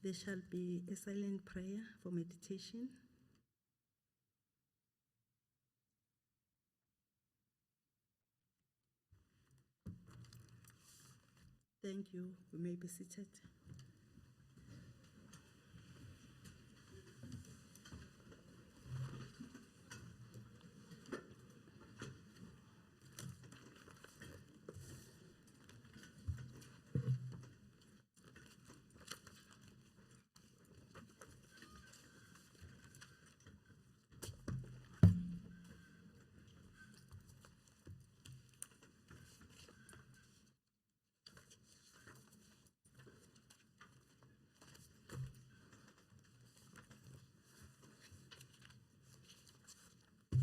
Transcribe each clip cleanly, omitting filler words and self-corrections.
There shall be a silent prayer for meditation. Thank you. We may be seated.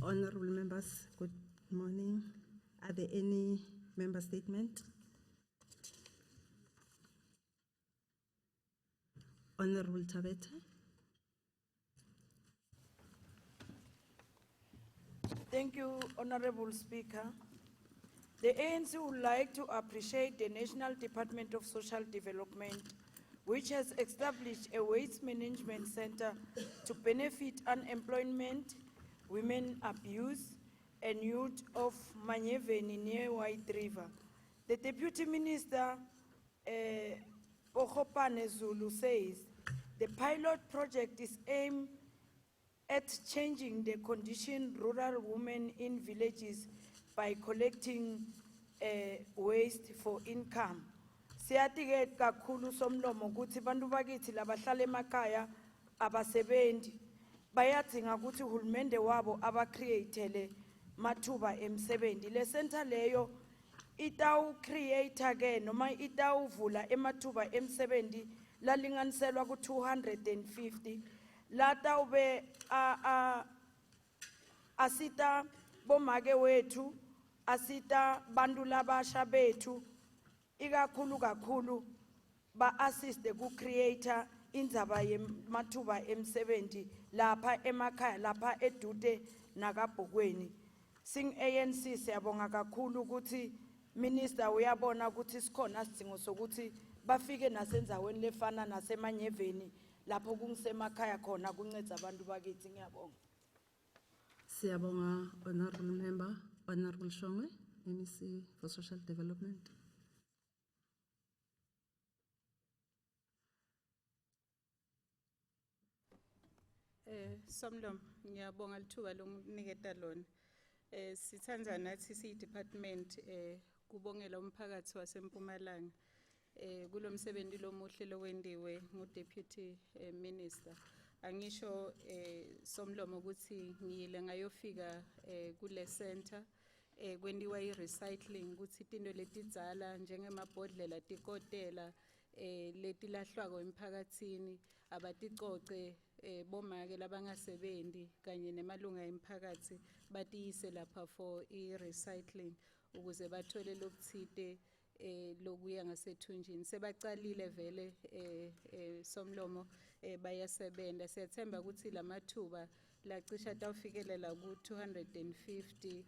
Honorable members, good morning. Are there any member statement? Honorable Tabete. Thank you, Honorable Speaker. The ANC would like to appreciate the National Department of Social Development, which has established a waste management center to benefit unemployment, women abuse, and youth of Manyeveni near White River. The Deputy Minister, Okopane Zulu, says the pilot project is aimed at changing the condition rural women in villages by collecting waste for income. Siyati-ke kakhulu somlomo ukuthi bantu bakithi labahlala emakhaya abasebenzi bayadinga ukuthi uhulumende wabo aba-create-ele mathuba emsebenzi. Le center leyo itawu-create-ke noma itawuvula emathuba emsebenzi lalinganiselwa ku-250 lata ube asita bomake wethu, asita bantu labasha bethu, ikakhulu kakhulu ba-assiste ku-creator indzaba yemathuba emsebenzi lapha emakhaya, lapha edude nakabhokweni. Sing-ANC siyabonga kakhulu ukuthi Minister uyabona ukuthi sikhona sidingo sokuthi bafike nasenzaweni lefana nasemanyeveni lapho kungisemakhaya khona kunceda abantu bakithi. Ngiyabonga. Siyabonga, Honorable Member, Honorable Shongwe, MEC for Social Development. Somlom, ngiyabonga lithuba longiniketa lona. Sithandza nathi siyi-department kubongela umphakathi waseMpumalanga kulo msebenzi lomuhle lowendiwe ngu-Deputy Minister. Angisho somlomo ukuthi ngiyile ngayofika kule center kwendiwa i-recycling ukuthi itinto letidzala njengemabhodlela tikotela letilahlwako emphakathini abaticoce bomake labangasebenzi kanye nemalunga emphakathi batiyise lapha for i-recycling ukuze bathole lokuthide lokuya ngasethunjini. Sebacalile vele somlomo bayasebenta. Siyathemba ukuthi lamathuba lacisha tawufikelela ku-250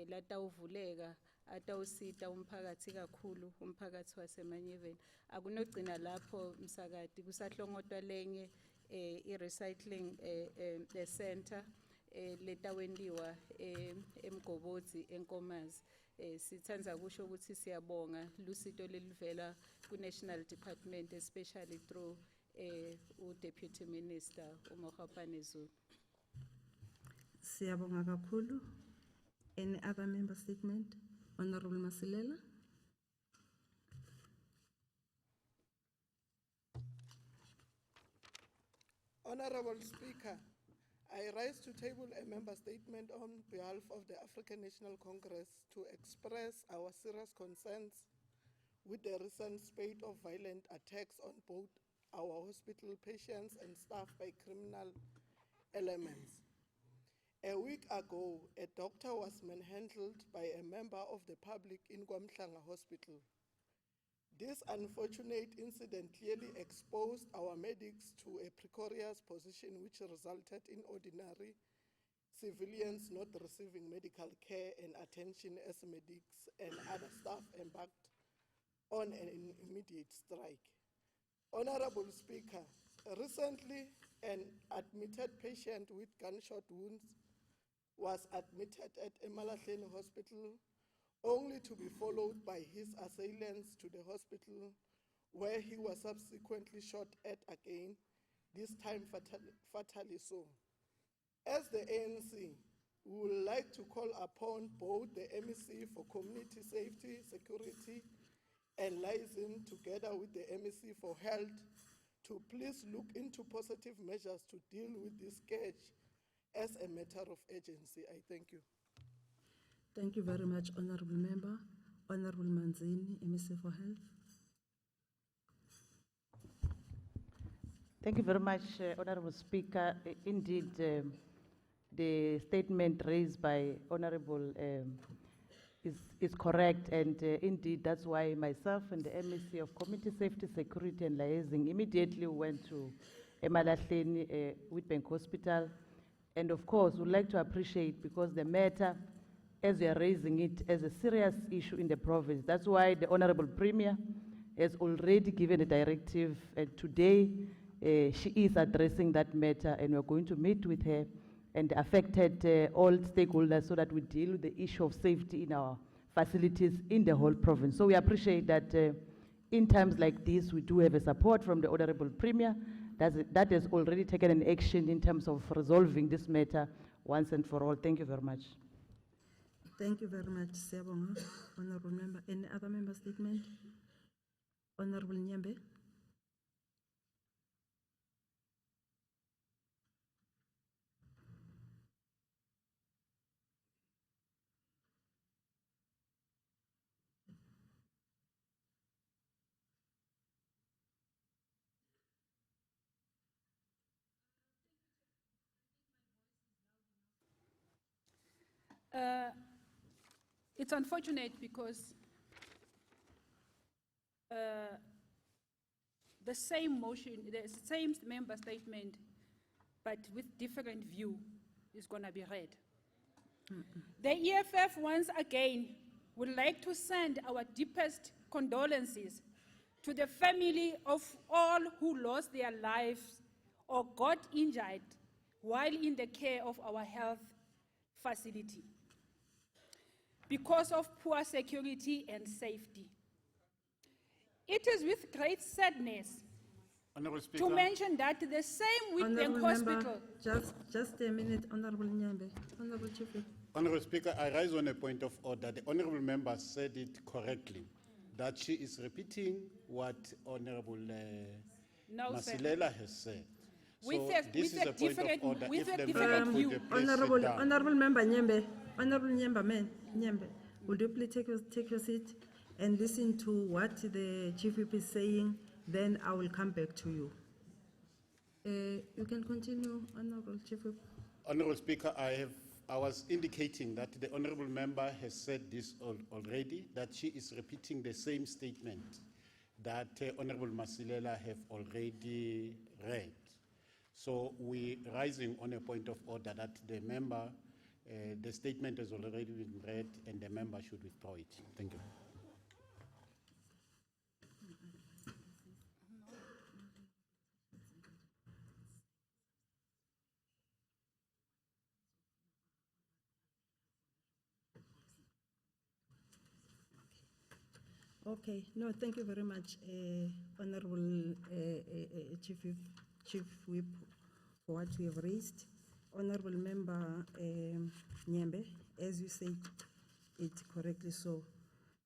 latawuvuleka atawusita umphakathi kakhulu umphakathi wasemanyeveni. Akunogcina lapho msakati kusahlongotwa lenye i-recycling center letawendiwa eMgobodzi eNkomazi. Sithandza kusho ukuthi siyabonga lusito lelivela ku-National Department especially through u-Deputy Minister uMokgopane Zulu. Siyabonga kakhulu. Any other member statement? Honorable Masilela. Honorable Speaker, I rise to table a member statement on behalf of the African National Congress to express our serious concerns with the recent spate of violent attacks on both our hospital patients and staff by criminal elements. A week ago, a doctor was manhandled by a member of the public in Mpumalanga Hospital. This unfortunate incident clearly exposed our medics to a precarious position which resulted in ordinary civilians not receiving medical care and attention as medics and other staff embarked on an immediate strike. Honorable Speaker, recently an admitted patient with gunshot wounds was admitted at Mpumalanga Hospital only to be followed by his assailants to the hospital where he was subsequently shot at again, this time fatally so. As the ANC, we would like to call upon both the MEC for Community Safety, Security, and liaison together with the MEC for Health to please look into positive measures to deal with this scourge as a matter of urgency. I thank you. Thank you very much, Honorable Member. Honorable Manzini, MEC for Health. Thank you very much, Honorable Speaker. Indeed, the statement raised by Honorable is correct, and indeed that's why myself and the MEC of Community Safety, Security and Liaising immediately went to Mpumalanga Witbank Hospital, and of course we'd like to appreciate, because the matter, as we are raising it as a serious issue in the province, that's why the Honorable Premier has already given a directive, and today she is addressing that matter, and we're going to meet with her and affected all stakeholders so that we deal with the issue of safety in our facilities in the whole province. So we appreciate that in times like this, we do have a support from the Honorable Premier that has already taken an action in terms of resolving this matter once and for all. Thank you very much. Thank you very much, Siyabonga. Honorable Member. Any other member statement? Honorable Nyembe. It's unfortunate because the same motion, the same member statement, but with different view is going to be read. The EFF once again would like to send our deepest condolences to the family of all who lost their lives or got injured while in the care of our health facility because of poor security and safety. It is with great sadness Honorable Speaker, to mention that the same Witbank Honorable Hospital. Member, just a minute, Honorable Nyembe. Honorable Chief Whip. Honorable Speaker, I rise on a point of order. The Honorable Member said it correctly, that she is repeating what Honorable No, sir. Masilela has said. With So a- this with is a a point of different- order. with If a the different member view. could please sit down. Honorable Member Nyembe. Honorable Nyembe, would you please take your seat and listen to what the Chief Whip is saying? Then I will come back to you. You can continue, Honorable Chief Whip. Honorable Speaker, I was indicating that the Honorable Member has said this already, that she is repeating the same statement that Honorable Masilela have already read. So we rising on a point of order that the member, the statement has already been read and the member should withdraw it. Thank you. Okay, no, thank you very much, Honorable Chief Whip, for what you have raised. Honorable Member Nyembe, as you said it correctly so,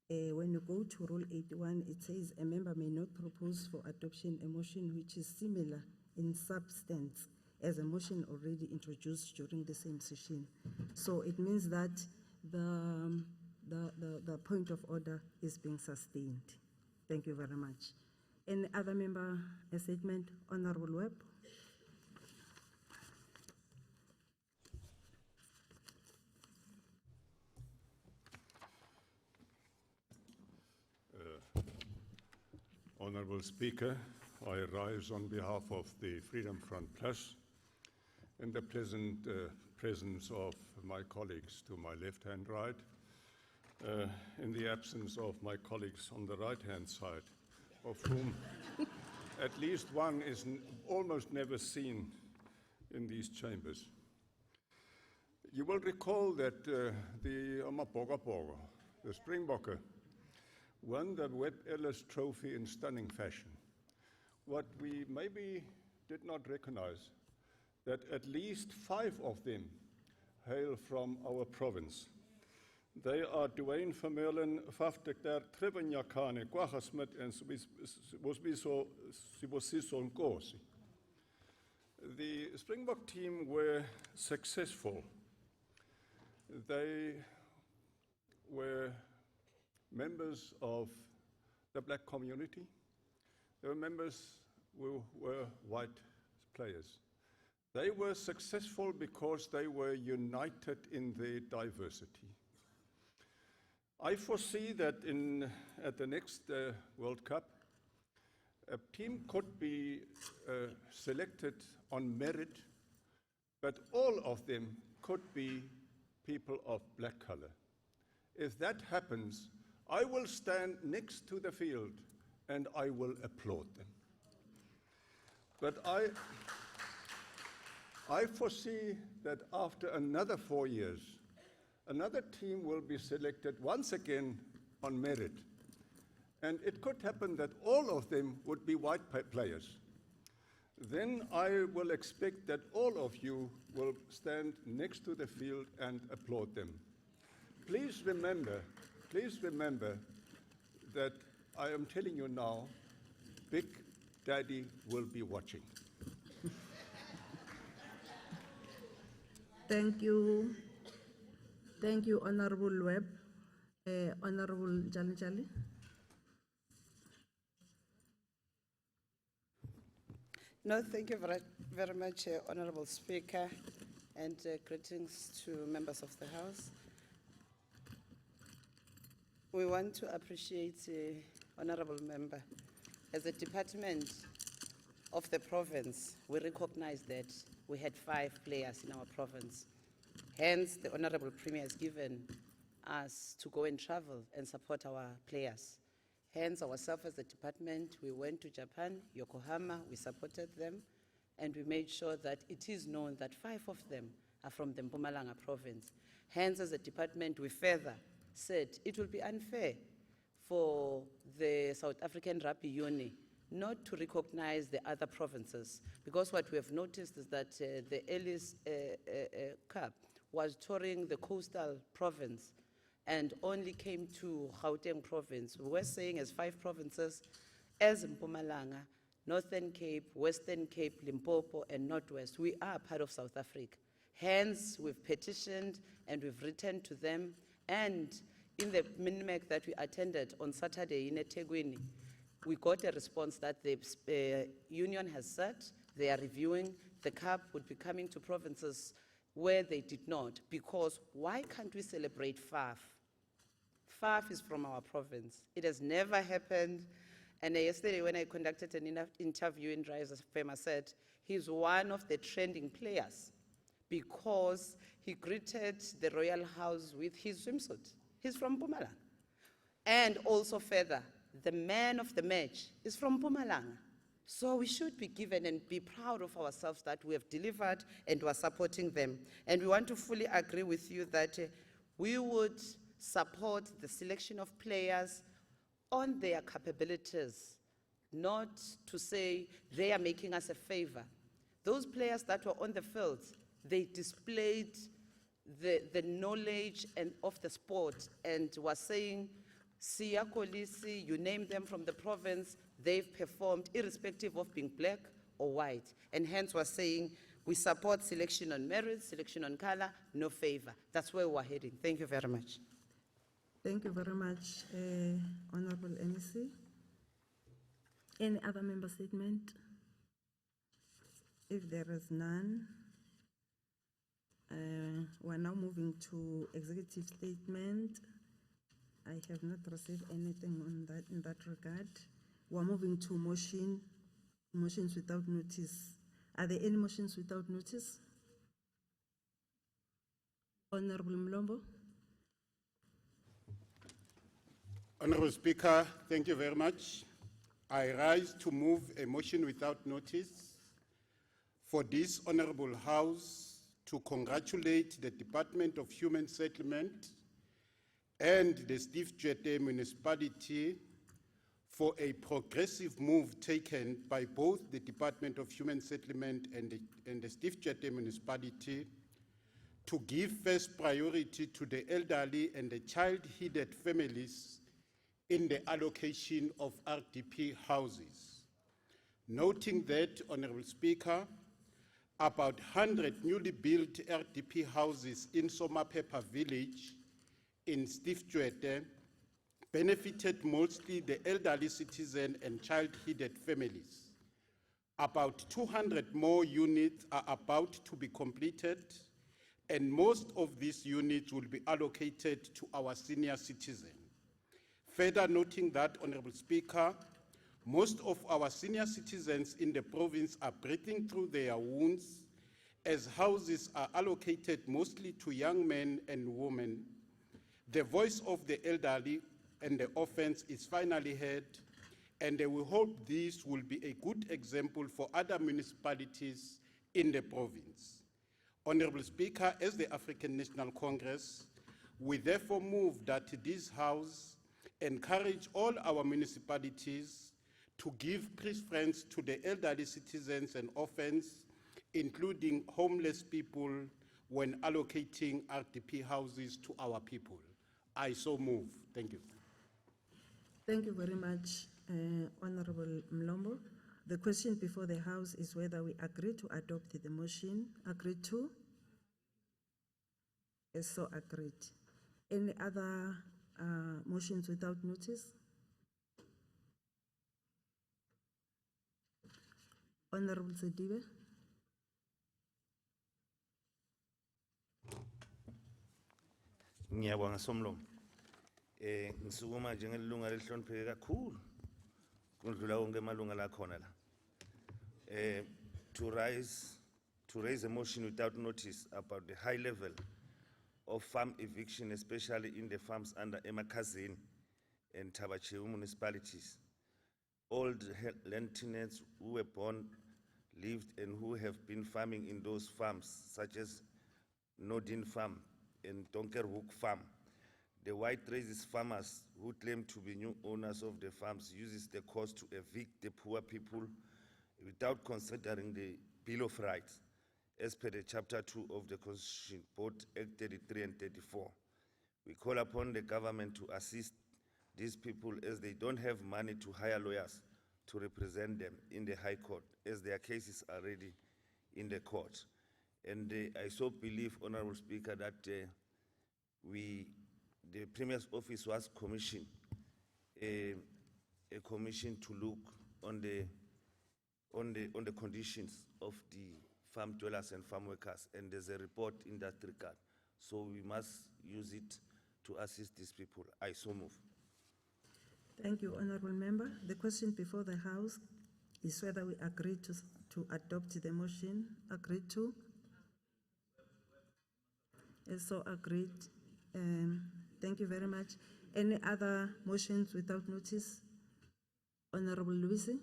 when you go to Rule 81, it says a member may not propose for adoption a motion which is similar in substance as a motion already introduced during the same session. So it means that the point of order is being sustained. Thank you very much. Any other member a statement? Honorable Webb. Honorable Speaker, I rise on behalf of the Freedom Front Plus in the pleasant presence of my colleagues to my left-hand right, in the absence of my colleagues on the right-hand side, of whom at least one is almost never seen in these chambers. You will recall that the Amapogapoga, the Springbokker, won the Webb Ellis Trophy in stunning fashion. What we maybe did not recognize, that at least 5 of them hail from our province. They are Dwayne Vermeulen, Faftekter, Trevor Nyakane, Kwaga Smith, and Sibusiso Nkosi. The Springbok team were successful. They were members of the black community. They were members who were white players. They were successful because they were united in their diversity. I foresee that at the next World Cup, a team could be selected on merit, but all of them could be people of black color. If that happens, I will stand next to the field and I will applaud them. But I foresee that after another 4 years, another team will be selected once again on merit. And it could happen that all of them would be white players. Then I will expect that all of you will stand next to the field and applaud them. Please remember that I am telling you now, Big Daddy will be watching. Thank you. Thank you, Honorable Webb. Honorable Jali. No, thank you very much, Honorable Speaker, and greetings to members of the House. We want to appreciate Honorable Member. As a department of the province, we recognize that we had 5 players in our province. Hence, the Honorable Premier has given us to go and travel and support our players. Hence, ourselves as a department, we went to Japan, Yokohama, we supported them, and we made sure that it is known that 5 of them are from the Mpumalanga province. Hence, as a department, we further said it will be unfair for the South African Rugby Union not to recognize the other provinces, because what we have noticed is that the Ellis Cup was touring the coastal province and only came to Gauteng province. We were saying as 5 provinces, as Mpumalanga, Northern Cape, Western Cape, Limpopo, and Northwest, we are part of South Africa. Hence, we've petitioned and we've written to them, and in the Minimec that we attended on Saturday in eThekwini, we got a response that the union has said they are reviewing. The cup would be coming to provinces where they did not, because why can't we celebrate FAF? FAF is from our province. It has never happened. And yesterday when I conducted an interview in Drives FM, I said he's one of the trending players because he greeted the royal house with his swimsuit. He's from Mpumalanga. And also further, the man of the match is from Mpumalanga. So we should be given and be proud of ourselves that we have delivered and we are supporting them. And we want to fully agree with you that we would support the selection of players on their capabilities, not to say they are making us a favor. Those players that were on the field, they displayed the knowledge and of the sport and were saying, Siya Kolisi, you name them from the province, they've performed irrespective of being black or white. And hence we're saying we support selection on merit, selection on color, no favor. That's where we're heading. Thank you very much. Thank you very much, Honorable MEC. Any other member statement? If there is none, we're now moving to executive statement. I have not received anything on that in that regard. We're moving to motions without notice. Are there any motions without notice? Honorable Mlombo. Honorable Speaker, thank you very much. I rise to move a motion without notice for this Honorable House to congratulate the Department of Human Settlement and the Steve Tshwete municipality for a progressive move taken by both the Department of Human Settlement and the Steve Tshwete municipality to give first priority to the elderly and the child-headed families in the allocation of RDP houses. Noting that, Honorable Speaker, about 100 newly built RDP houses in Somapepa village in Steve Tshwete benefited mostly the elderly citizen and child-headed families. About 200 more units are about to be completed, and most of these units will be allocated to our senior citizens. Further noting that, Honorable Speaker, most of our senior citizens in the province are breathing through their wounds as houses are allocated mostly to young men and women. The voice of the elderly and the orphans is finally heard, and we hope this will be a good example for other municipalities in the province. Honorable Speaker, as the African National Congress, we therefore move that this House encourage all our municipalities to give preference to the elderly citizens and orphans, including homeless people, when allocating RDP houses to our people. I so move. Thank you. Thank you very much, Honorable Mlombo. The question before the House is whether we agree to adopt the motion. Agreed to? Yes, so agreed. Any other motions without notice? Honorable Sedibe. Ngiyabonga Somlomo. Ngisukuma njengelunga lelihlonipheke kakhulu kundlula wonke amalunga la khona la. To raise a motion without notice about the high level of farm eviction, especially in the farms under Emakazini and Tabachewu municipalities. Old land tenants who were born, lived, and who have been farming in those farms, such as Nodin Farm and Donkerhoek Farm. The white racist farmers who claim to be new owners of the farms uses the cost to evict the poor people without considering the Bill of Rights, as per the Chapter 2 of the Constitution, both Act 33 and 34. We call upon the government to assist these people as they don't have money to hire lawyers to represent them in the High Court, as their cases are already in the court. And I so believe, Honorable Speaker, that the Premier's office was commissioned a commission to look on the conditions of the farm dwellers and farm workers, and there's a report in that regard. So we must use it to assist these people. I so move. Thank you, Honorable Member. The question before the House is whether we agree to adopt the motion. Agreed to? Yes, so agreed. Thank you very much. Any other motions without notice? Honorable Luisi.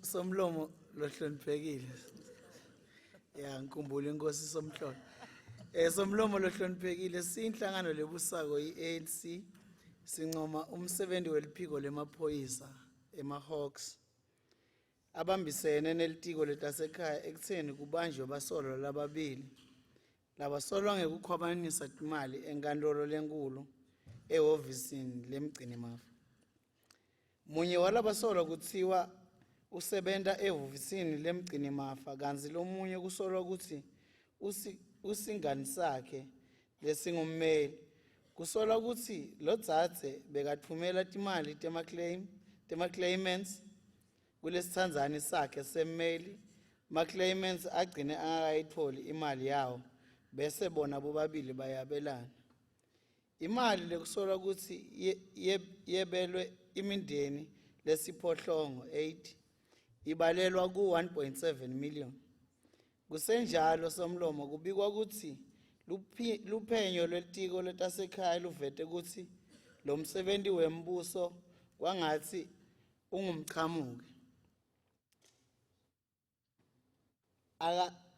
Somlomo lohloniphekile. Ya ngikhumbula inkosi Somhlola. Somlomo lohloniphekile sinhlangano lebusako iANC sincoma umsebenzi weliphiko lemaphoyisa eMahawks abambisene nelitiko letasekhaya ekutheni kubanjwe basolwa lababili labasolwa ngekukhwabanisa imali enkantolo lenkulu ehhovisini lemgcinimafa. Munye walabasolwa kuthiwa usebenta ehhovisini lemgcinimafa kanzi lomunye kusolwa ukuthi usingani sakhe lesingummeli kusolwa ukuthi lodzadze bekathumela timali tema-claimants kulesithandzani sakhe semmeli ma-claimants agcine angakayitholi imali yawo bese bona bobabili bayabelana. Imali lekusolwa ukuthi yebelwe imindeni lesiphohlongo 8 ibalelwa ku 1.7 million. Kusenjalo Somlomo kubikwa ukuthi Luphenyo lwetiko letasekhaya luvete kutsi lo msebenti wembuso kwangatsi ungumchamuki.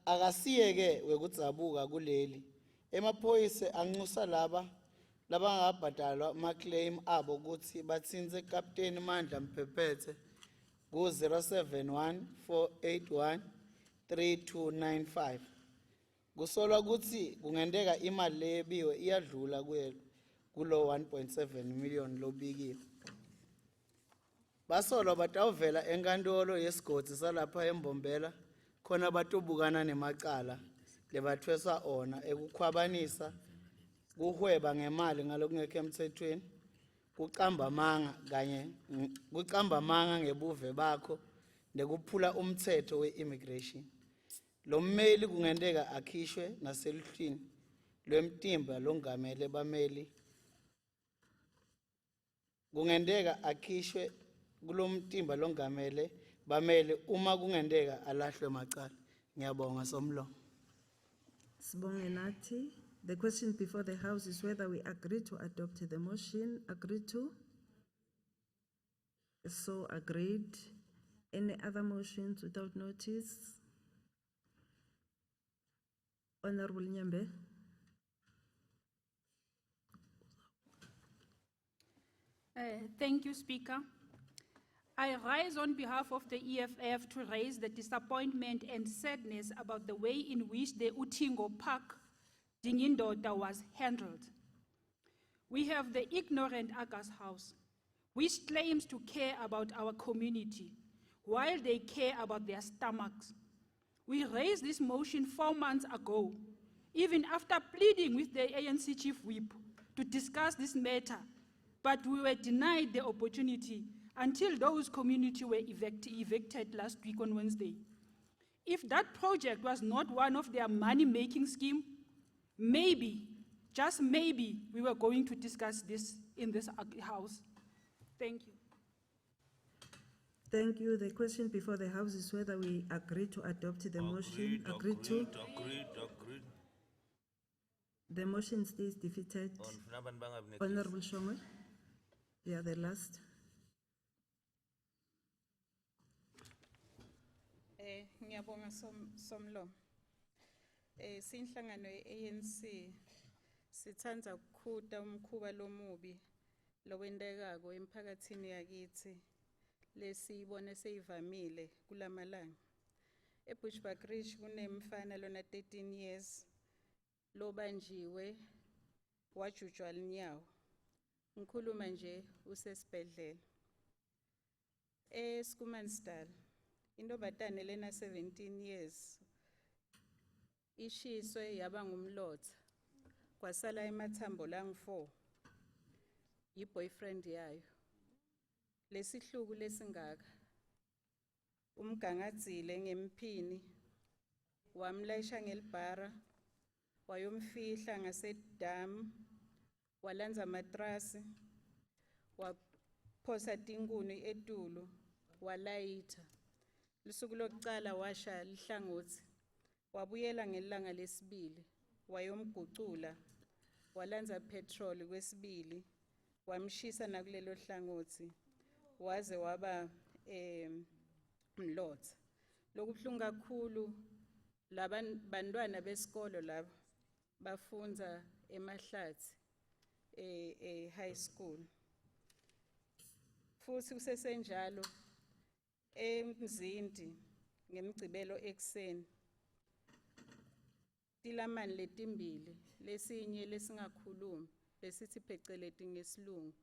Akasiyeke wekudzabuka kuleli. Emaphoyisa anxusa labangabhadalwa ama-claim abo kutsi batsintse Kapteni Mandla Mphephethe ku 071 481 3295. Kusolwa kutsi kungendeka imali leyebiwe iyadlula kulo 1.7 million lobikiwe. Basolwa batawuvela enkantolo yesigodzi salapha eMbombela khona batobukana nemacala lebatfwesa ona ekukhwabanisa, kuhweba ngemali ngalokungekho emtsetfweni, kucamba manga ngebuve bakho nekuphula umtsetfo we-immigration. Lo mmeli kungendeka akhishwe naseluhlwini lwemtimba longamele bameli. Kungendeka akhishwe kulomtimba longamele bameli uma kungendeka alahlwe macala. Ngiyabonga Somlo. Sibonge nathi. The question before the House is whether we agree to adopt the motion. Agree to? So agreed. Any other motions without notice? Honorable Nyembe. Thank you, Speaker. I rise on behalf of the EFF to raise the disappointment and sadness about the way in which the Utingo Park Dingindota was handled. We have the ignorant Agas House, which claims to care about our community, while they care about their stomachs. We raised this motion 4 months ago, even after pleading with the ANC Chief Whip to discuss this matter, but we were denied the opportunity until those communities were evicted last week on Wednesday. If that project was not one of their money-making schemes, maybe, just maybe, we were going to discuss this in this House. Thank you. Thank you. The question before the House is whether we agree to adopt the motion. Agreed to? Agreed. The motion stays defeated. Honorable Shongwe, you are the last. Ngiyabonga Somlo. Sinhlangano ye-ANC sithanda ukukhuta umkhuba lomubi lowendekako emphakathini yakithi lesibone seyivamile kulamalanga. eBushbuckridge kunemfana lona 13 years lobanjiwe wajujwa linyawo. Ngikhuluma nje usesibhedlela. eSkumansdal intombazane lena 17 years ishiswe yaba ngumlotha kwasala emathambo langu4 yiboyfriend yayo. Lesihluku lesingaka umgangadzile ngemphini wamlayisha ngelibhara wayomfihla ngasedam walanza matrasi waphosa tinkuni etulu walayitha. Lusuku lokucala washa lihlangothi wabuyela ngelanga lesibili wayomgucula walanza petrol kwesibili wamshisa nakulelo hlangothi waze waba mlotha. Lokubhlungu kakhulu labantwana besikolo laba bafunza eMahlathi high school. Futhi kusesenjalo eMzindi ngemgcibelo ekseni tilamani letimbili lesinye lesingakhulumi lesithi pheceleti ngesilungu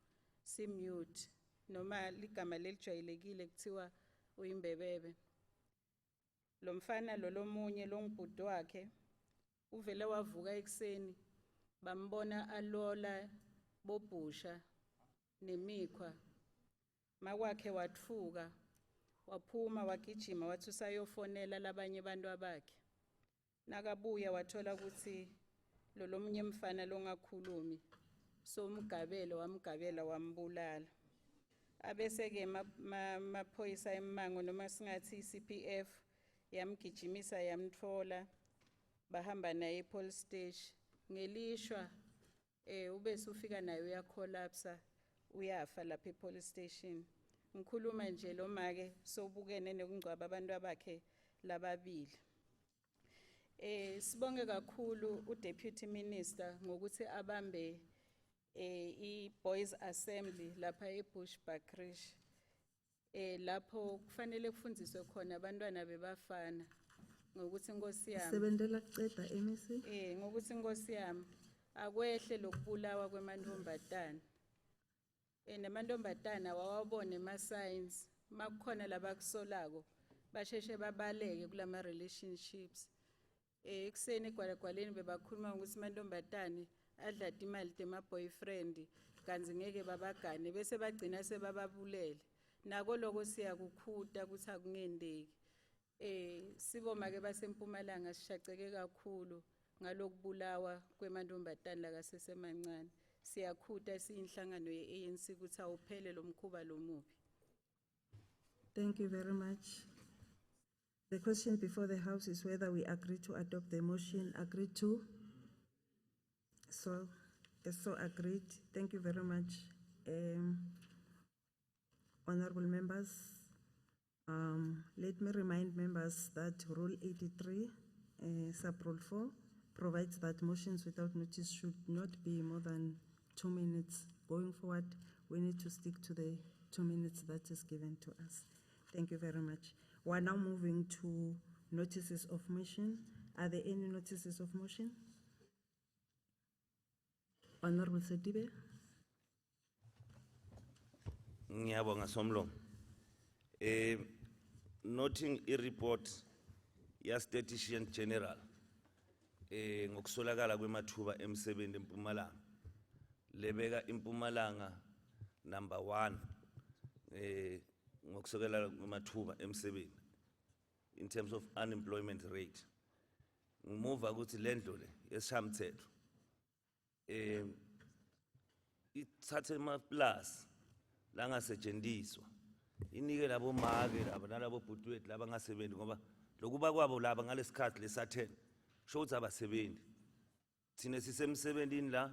simute noma ligama lelijwayelekile kuthiwa uyimbebebe. Lo mfana lomunye longibhuti wakhe uvele wavuka ekseni bambona alola bobhusha nemikhwa. Makwakhe watfuka waphuma wagijima wathi usayofonela labanye abantu abakhe. Nakabuya wathola ukuthi lomunye mfana longakhulumi somgabelo wamgabela wambulala. Abese-ke maphoyisa eMango noma singathi CPF yamgijimisa yamthola bahamba naye epolice station ngelishwa ube sufika nayo uyacollapse uyafa lapha epolice station. Ngikhuluma nje lo make sobukene nekungcwaba abantu abakhe lababili. Sibonge kakhulu uDeputy Minister ngokuthi abambe i-Boys Assembly lapha eBushbuckridge. Lapho kufanele kufundiswe khona abantwana bebafana ngokuthi inkosi yami Sebentela kuceda MEC. ngokuthi inkosi yami akwehle lokubulawa kwemantombazana. Namantombazana wawabone ama-signs makukhona labakusolako basheshe babaleke kulama relationships. Ekuseni egwalagwaleni bebakhuluma ukuthi amantombazana adlada imali tema-boyfriend kanzi ngeke babagane bese bagcina sebababulele. Nako lokho siyakukhuta ukuthi akungendeki. Siboma-ke baseMpumalanga sishaceke kakhulu ngalokubulawa kwemantombazana lakasesemancane. Siyakhuta siyinhlangano ye-ANC ukuthi awuphele lo mkhuba lo mubi. Thank you very much. The question before the House is whether we agree to adopt the motion. Agreed to? So, so agreed. Thank you very much. Honorable members, let me remind members that Rule 83, Sub-Rule 4, provides that motions without notice should not be more than 2 minutes. Going forward, we need to stick to the 2 minutes that is given to us. Thank you very much. We're now moving to notices of motion. Are there any notices of motion? Honorable Sedibe. Ngiyabonga Somlo. Noting a report Statistician General ngokusolakala kwemathuba emsebenzi eMpumalanga. Lebeka iMpumalanga number 1 ngokusolakala kwemathuba emsebenzi in terms of unemployment rate. Ngumuva ukuthi lento le yeshamthetho ithathe ama-plus langasetshenziswa inike labo make laba nalabo bhutwethu laba ngasebenzi ngoba lokuba kwabo laba ngalesikhathi lesathena sho ukuthi abasebenzi thina sisemsebenzini la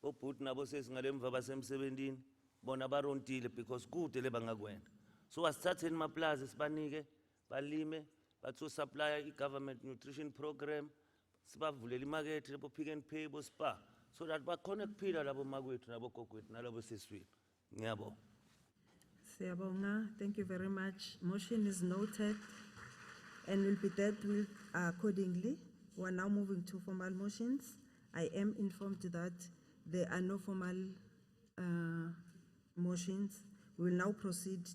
obhuti nabo sesingalemva basemsebenzini bona barontile because kude le bangakwenda so asithatheni ama-plus sibanike balime batho supply i-government nutrition program sibavulele imarket labo Pick and Pay bo Spar so that bakhona kuphila labo makwethu nabo gogwethu nalabo sesizweni. Ngiyabonga. Siyabonga. Thank you very much. Motion is noted and will be dealt with accordingly. We are now moving to formal motions. I am informed that there are no formal motions. We will now proceed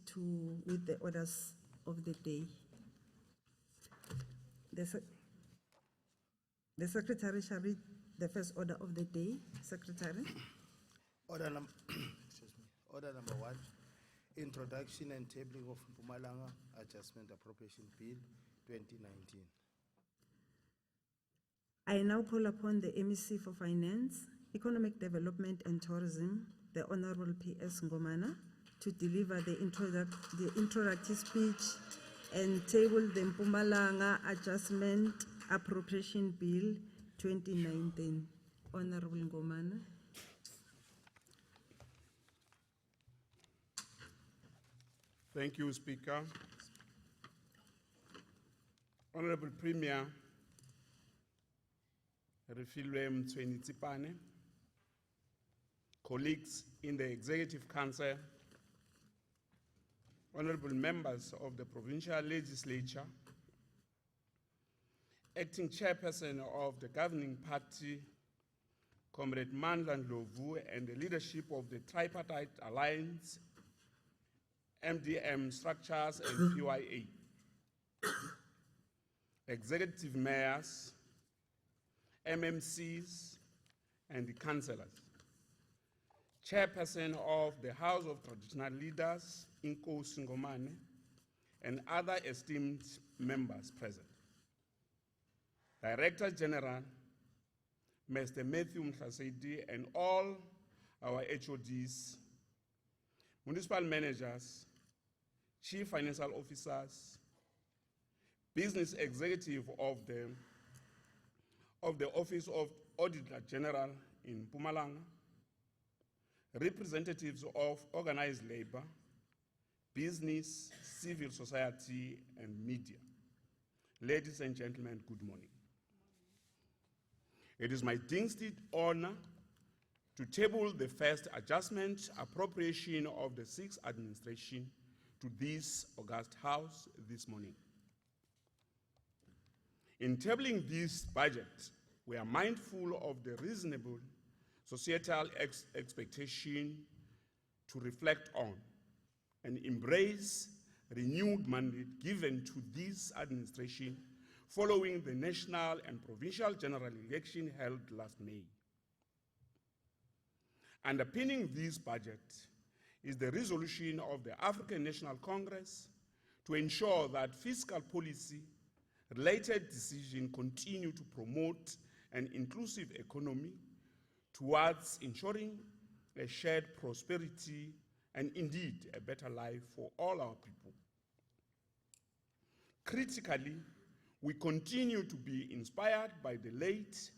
with the orders of the day. The Secretary shall read the first order of the day. Secretary. Order number, excuse me. Order number 1, introduction and tabling of Mpumalanga Adjustment Appropriation Bill 2019. I now call upon the MEC for Finance, Economic Development and Tourism, the Honorable P.S. Ngomana, to deliver the introductory speech and table the Mpumalanga Adjustment Appropriation Bill 2019. Honorable Ngomana. Thank you, Speaker. Honorable Premier, Refilwe Mtsweni-Tsipane, colleagues in the Executive Council, honorable members of the Provincial Legislature, acting chairperson of the governing party, Comrade Mandla Ndlovu, and the leadership of the Tripartite Alliance, MDM Structures and PYA, executive mayors, MMCs, and the councillors, chairperson of the House of Traditional Leaders, Inkosi Ngomane, and other esteemed members present. Director General, Mr. Matthew Mhlasedi, and all our HODs, municipal managers, chief financial officers, business executive of the Office of Auditor General in Mpumalanga, representatives of organized labor, business, civil society, and media. Ladies and gentlemen, good morning. It is my distinct honor to table the first adjustment appropriation of the sixth administration to this august house this morning. In tabling this budget, we are mindful of the reasonable societal expectation to reflect on and embrace renewed mandate given to this administration following the national and provincial general election held last May. Underpinning this budget is the resolution of the African National Congress to ensure that fiscal policy-related decisions continue to promote an inclusive economy towards ensuring a shared prosperity and indeed a better life for all our people. Critically, we continue to be inspired by the late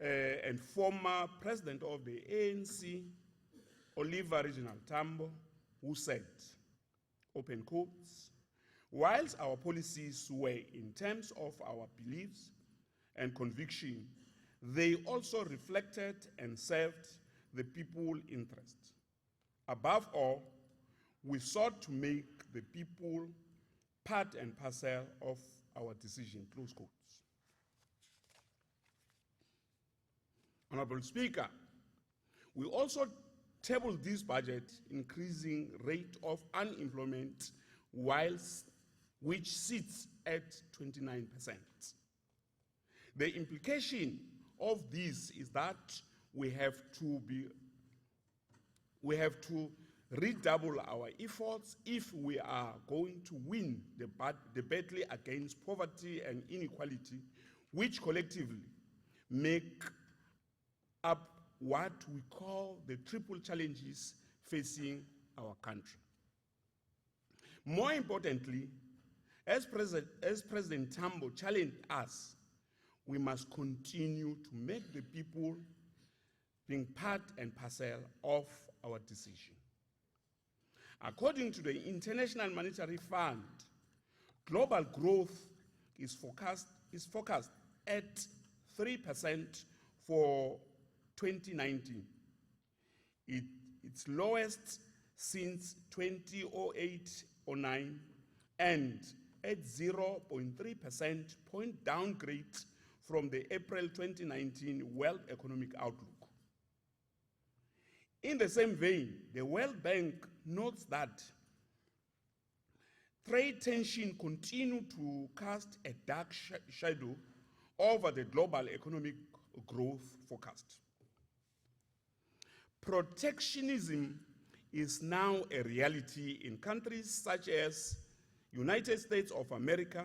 and former president of the ANC, Oliver Reginald Tambo, who said, open quotes, whilst our policies were in terms of our beliefs and conviction, they also reflected and served the people's interest. Above all, we sought to make the people part and parcel of our decision, close quotes. Honorable Speaker, we also tabled this budget increasing rate of unemployment which sits at 29%. The implication of this is that we have to redouble our efforts if we are going to win the battle against poverty and inequality, which collectively make up what we call the triple challenges facing our country. More importantly, as President Tambo challenged us, we must continue to make the people being part and parcel of our decision. According to the International Monetary Fund, global growth is forecast at 3% for 2019. It's lowest since 2008-09 and at 0.3% point downgrade from the April 2019 World Economic Outlook. In the same vein, the World Bank notes that trade tension continue to cast a dark shadow over the global economic growth forecast. Protectionism is now a reality in countries such as United States of America,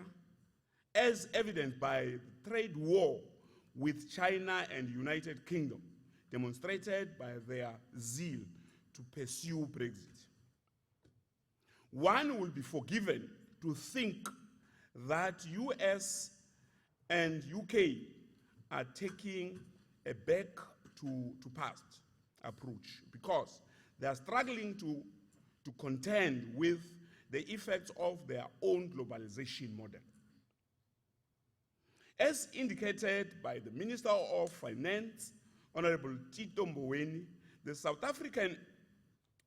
as evidenced by the trade war with China and United Kingdom, demonstrated by their zeal to pursue Brexit. One will be forgiven to think that US and UK are taking a back to past approach because they are struggling to contend with the effects of their own globalization model. As indicated by the Minister of Finance, Honorable Tito Mboweni, the South African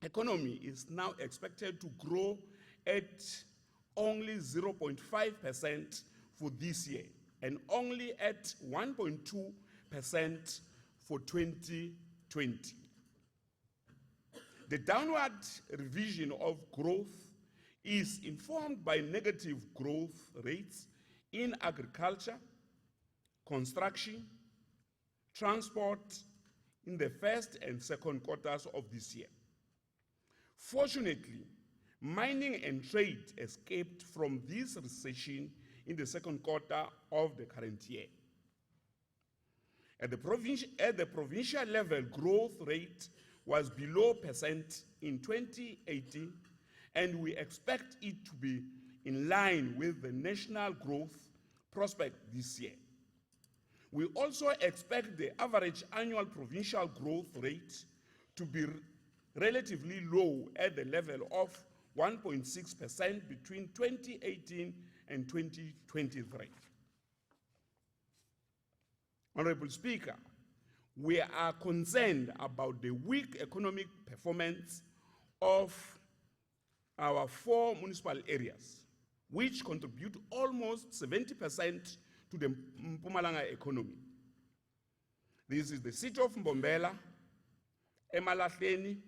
economy is now expected to grow at only 0.5% for this year and only at 1.2% for 2020. The downward revision of growth is informed by negative growth rates in agriculture, construction, transport in the first and second quarters of this year. Fortunately, mining and trade escaped from this recession in the second quarter of the current year. At the provincial level, growth rate was below percent in 2018, and we expect it to be in line with the national growth prospect this year. We also expect the average annual provincial growth rate to be relatively low at the level of 1.6% between 2018 and 2023. Honorable Speaker, we are concerned about the weak economic performance of our 4 municipal areas, which contribute almost 70% to the Mpumalanga economy. This is the city of Mbombela, Emalahleni,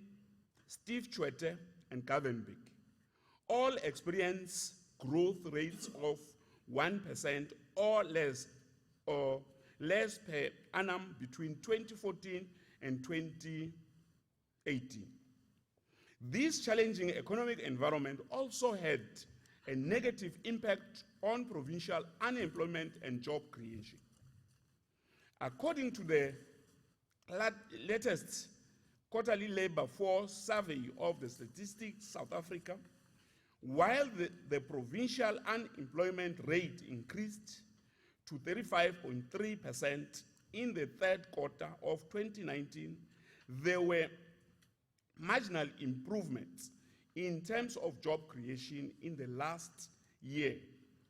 Steve Tshwete, and Govenbeek. All experience growth rates of 1% or less per annum between 2014 and 2018. This challenging economic environment also had a negative impact on provincial unemployment and job creation. According to the latest quarterly labor force survey of the Statistics South Africa, while the provincial unemployment rate increased to 35.3% in the third quarter of 2019, there were marginal improvements in terms of job creation in the last year,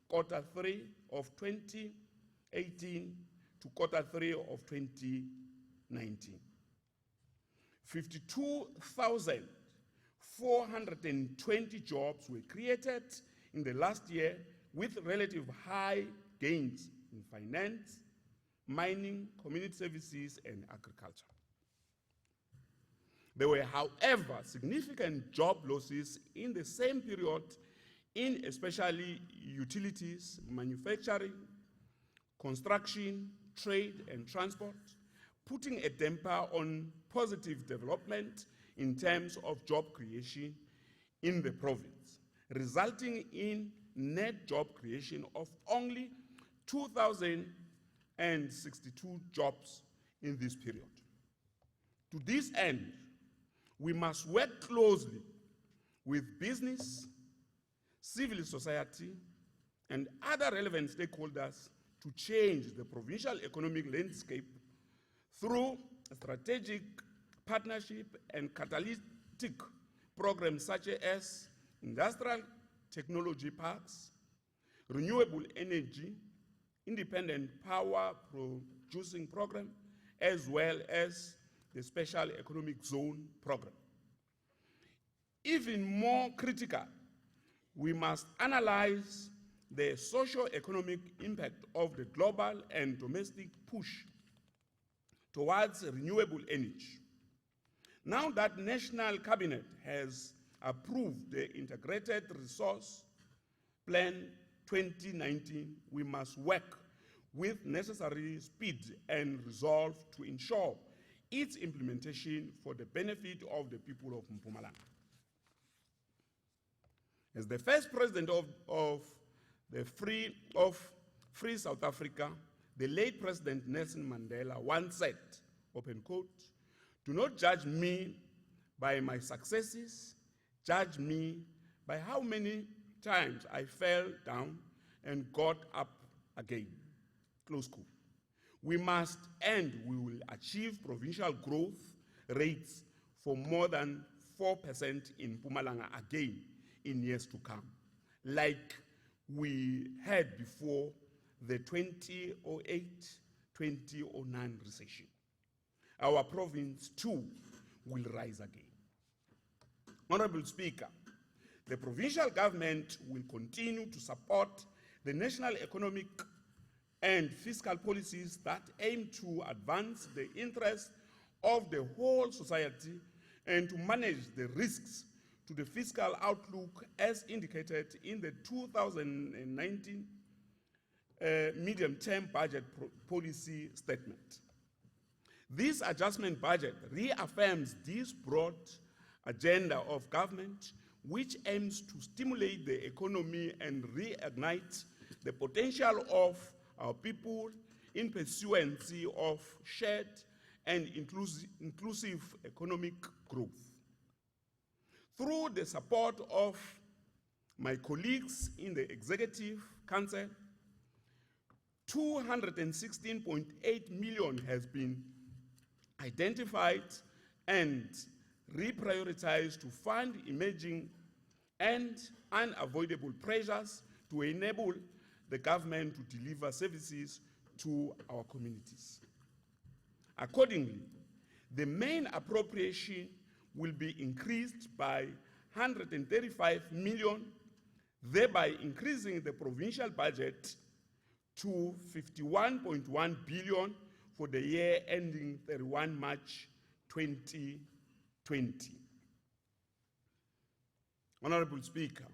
quarter 3 of 2018 to quarter 3 of 2019. 52,420 jobs were created in the last year, with relative high gains in finance, mining, community services, and agriculture. There were, however, significant job losses in the same period in especially utilities, manufacturing, construction, trade, and transport, putting a damper on positive development in terms of job creation in the province, resulting in net job creation of only 2,062 jobs in this period. To this end, we must work closely with business, civil society, and other relevant stakeholders to change the provincial economic landscape through a strategic partnership and catalytic programs such as industrial technology parks, renewable energy, independent power producing program, as well as the Special Economic Zone program. Even more critical, we must analyze the socio-economic impact of the global and domestic push towards renewable energy. Now that National Cabinet has approved the Integrated Resource Plan 2019, we must work with necessary speed and resolve to ensure its implementation for the benefit of the people of Mpumalanga. As the first president of Free South Africa, the late President Nelson Mandela once said, open quote, "Do not judge me by my successes, judge me by how many times I fell down and got up again," close quote. We must and we will achieve provincial growth rates for more than 4% in Mpumalanga again in years to come, like we had before the 2008-2009 recession. Our province too will rise again. Honorable Speaker, the provincial government will continue to support the national economic and fiscal policies that aim to advance the interests of the whole society and to manage the risks to the fiscal outlook as indicated in the 2019 medium-term budget policy statement. This adjustment budget reaffirms this broad agenda of government, which aims to stimulate the economy and reignite the potential of our people in pursuance of shared and inclusive economic growth. Through the support of my colleagues in the Executive Council, 216.8 million has been identified and reprioritized to fund emerging and unavoidable pressures to enable the government to deliver services to our communities. Accordingly, the main appropriation will be increased by 135 million, thereby increasing the provincial budget to 51.1 billion for the year ending 31 March 2020. Honorable Speaker,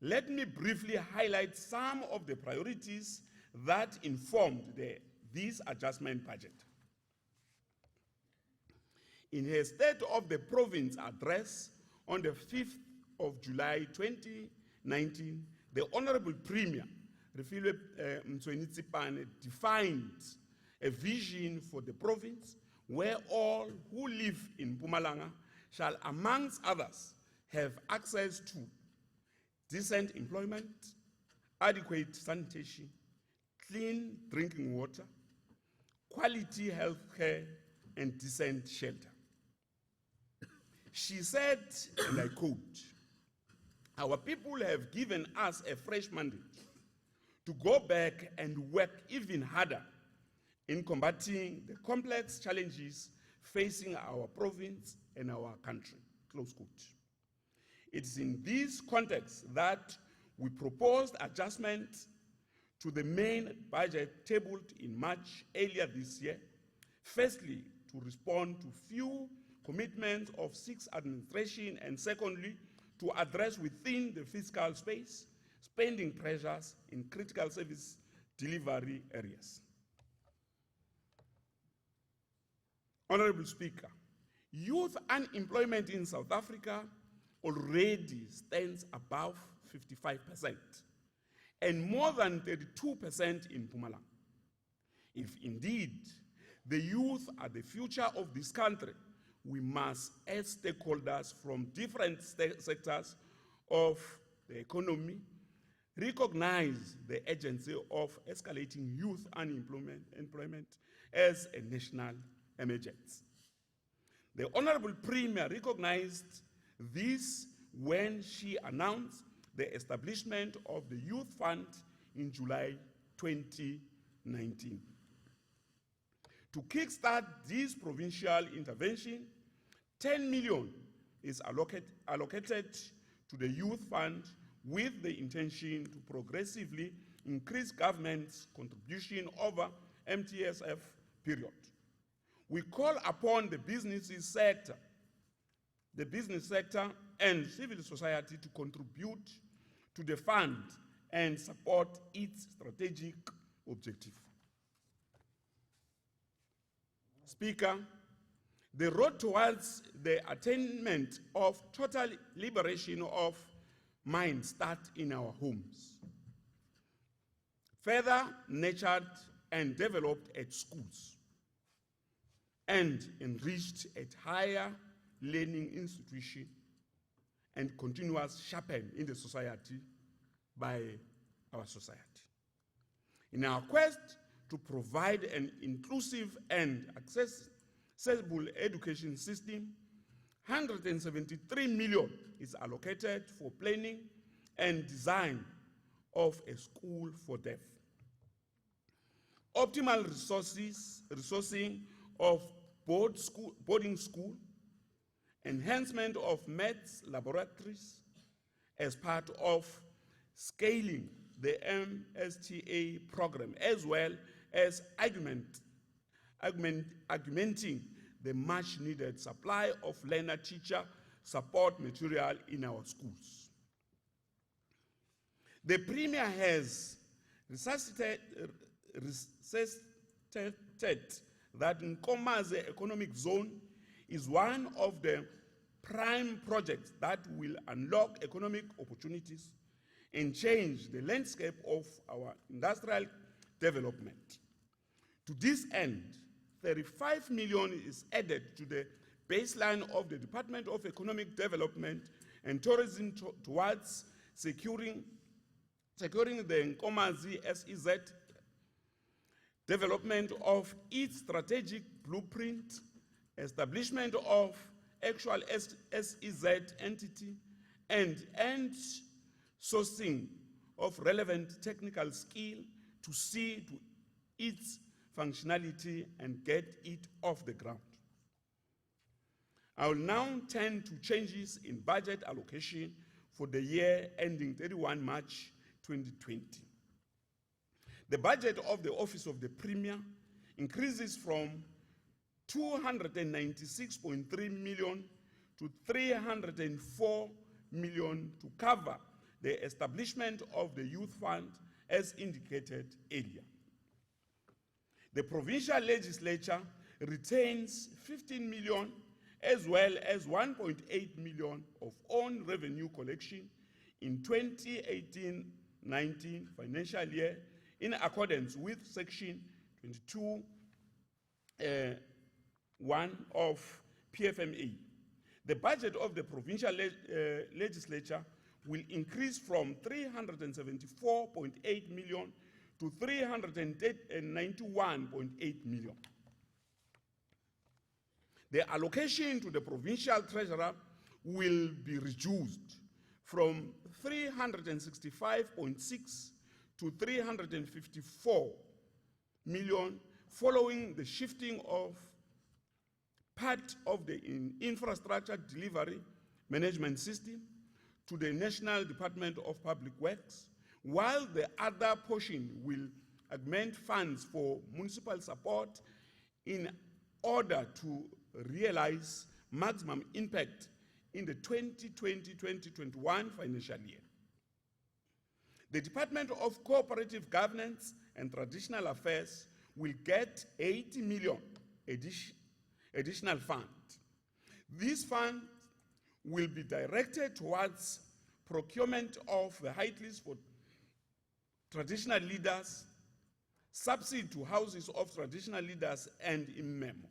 let me briefly highlight some of the priorities that informed this adjustment budget. In her State of the Province address on the 5th of July 2019, the Honorable Premier, Refilwe Mtsweni-Tsipane, defined a vision for the province where all who live in Mpumalanga shall, amongst others, have access to decent employment, adequate sanitation, clean drinking water, quality health care, and decent shelter. She said, and I quote, "Our people have given us a fresh mandate to go back and work even harder in combating the complex challenges facing our province and our country," close quote. It is in this context that we proposed adjustments to the main budget tabled in March earlier this year. Firstly, to respond to few commitments of 6 administration, and secondly, to address within the fiscal space spending pressures in critical service delivery areas. Honorable Speaker, youth unemployment in South Africa already stands above 55% and more than 32% in Mpumalanga. If indeed the youth are the future of this country, we must, as stakeholders from different sectors of the economy, recognize the urgency of escalating youth unemployment as a national emergency. The Honorable Premier recognized this when she announced the establishment of the Youth Fund in July 2019. To kickstart this provincial intervention, 10 million is allocated to the Youth Fund with the intention to progressively increase government's contribution over MTSF period. We call upon the business sector and civil society to contribute to the fund and support its strategic objective. Speaker, the road towards the attainment of total liberation of mind starts in our homes, further nurtured and developed at schools, and enriched at higher learning institutions, and continuous sharpened in the society by our society. In our quest to provide an inclusive and accessible education system, 173 million is allocated for planning and design of a school for deaf. Optimal resourcing of boarding school, enhancement of maths laboratories as part of scaling the MSTA program, as well as augmenting the much needed supply of learner-teacher support material in our schools. The Premier has resuscitated that Nkomazi Economic Zone is one of the prime projects that will unlock economic opportunities and change the landscape of our industrial development. To this end, 35 million is added to the baseline of the Department of Economic Development and Tourism towards securing the Nkomazi SEZ development of its strategic blueprint, establishment of actual SEZ entity, and sourcing of relevant technical skill to see to its functionality and get it off the ground. I will now turn to changes in budget allocation for the year ending 31 March 2020. The budget of the Office of the Premier increases from 296.3 million to 304 million to cover the establishment of the Youth Fund as indicated earlier. The Provincial Legislature retains 15 million as well as 1.8 million of own revenue collection in 2018-19 financial year in accordance with Section 22(1) of PFMA. The budget of the Provincial Legislature will increase from 374.8 million to 391.8 million. The allocation to the provincial treasurer will be reduced from 365.6 to 354 million following the shifting of part of the infrastructure delivery management system to the National Department of Public Works, while the other portion will augment funds for municipal support in order to realize maximum impact in the 2020-2021 financial year. The Department of Cooperative Governance and Traditional Affairs will get 80 million additional fund. This fund will be directed towards procurement of vehicles for traditional leaders, subsidy to houses of traditional leaders and IMMEMO,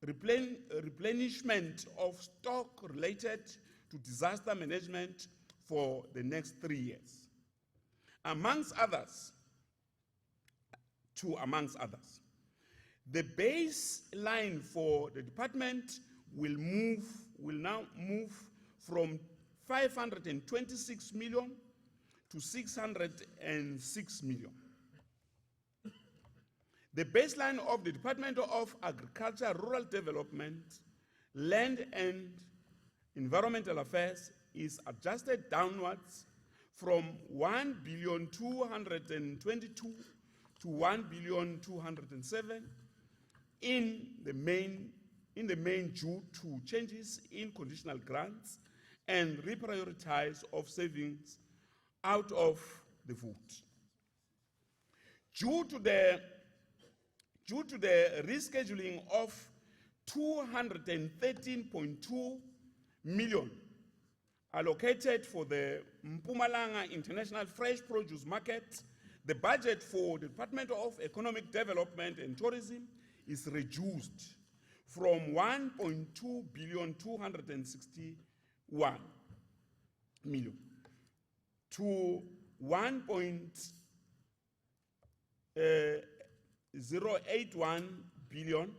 replenishment of stock related to disaster management for the next 3 years. Amongst others. The baseline for the department will now move from 526 million to 606 million. The baseline of the Department of Agriculture, Rural Development, Land and Environmental Affairs is adjusted downwards from 1,222 to 1,207 in the main due to changes in conditional grants and reprioritize of savings out of the vote. Due to the rescheduling of 213.2 million allocated for the Mpumalanga International Fresh Produce Market, the budget for the Department of Economic Development and Tourism is reduced from 1.261 million to 1.081 billion,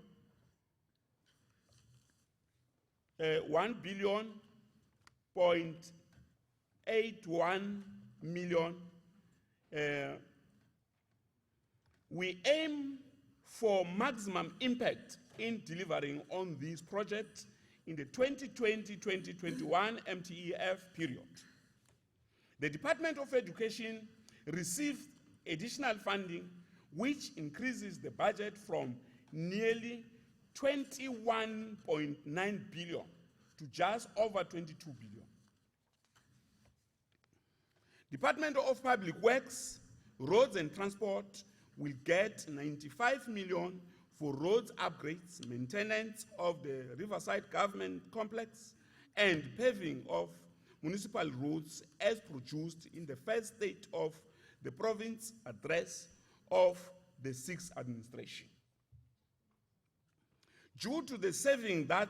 1.81 million. We aim for maximum impact in delivering on these projects in the 2020-2021 MTEF period. The Department of Education received additional funding which increases the budget from nearly 21.9 billion to just over 22 billion. Department of Public Works, Roads and Transport will get 95 million for roads upgrades, maintenance of the Riverside Government Complex, and paving of municipal roads as produced in the first state of the province address of the 6th administration. Due to the savings that